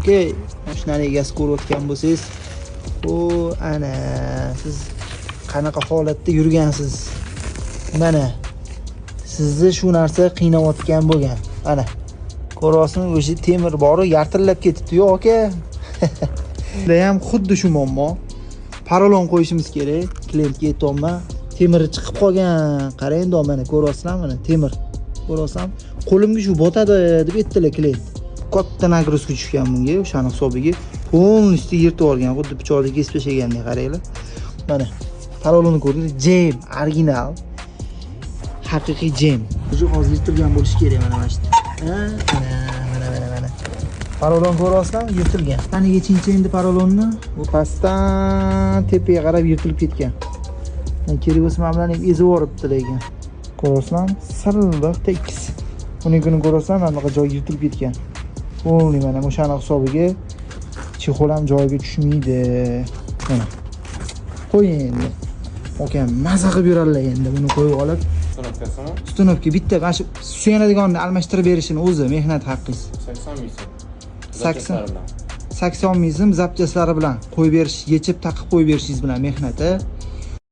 Okay, mashinani egasi ko'rayotgan bo'lsangiz, o ana siz qanaqa holatda yurgansiz? Mana sizni shu narsa qiynayotgan bo'lgan. Ana ko'ryapsizmi, o'sha temir bori yartillab ketibdi-yu, aka. Bunda ham xuddi shu muammo. Parolon qo'yishimiz kerak. Klientga aytayapman, temiri chiqib qolgan. Qarang, endi mana ko'ryapsizlarmi, mana temir. Ko'ryapsizlarmi? Qo'limga shu botadi deb aytdilar klient. Katta nagruzka tushgan bunga, o'shani hisobiga polностью yirtib olgan, xuddi pichoqni kesib tashlagandek, qaranglar. Mana parolonni ko'rdinglar, jam, original. Haqiqiy jam. O'sha hozir yirtilgan bo'lishi kerak mana mana shu. Mana. Parolon ko'ryapsizlarmi? Yirtilgan. Qaniga chincha endi parolonni? Bu pastdan tepaga qarab yirtilib ketgan. Kerak bo'lsa mana bularni ezib yuboribdi lekin. Ko'ryapsizlarmi? Silliq tekis. Unikini ko'ryapsizlarmi? Mana bunaqa joy yirtilib ketgan. O'g'lim mana o'shani hisobiga chexol ham joyiga tushmaydi. Mana. Qo'ying endi. Okey, maza qilib yurarlar endi buni qo'yib olib. Stunovka bitta mana shu suyanadiganni almashtirib berishini o'zi mehnat haqqingiz. 80 ming so'm. 80 ming so'm zapchaslari bilan qo'yib berish, yechib taqib qo'yib berishingiz bilan mehnati.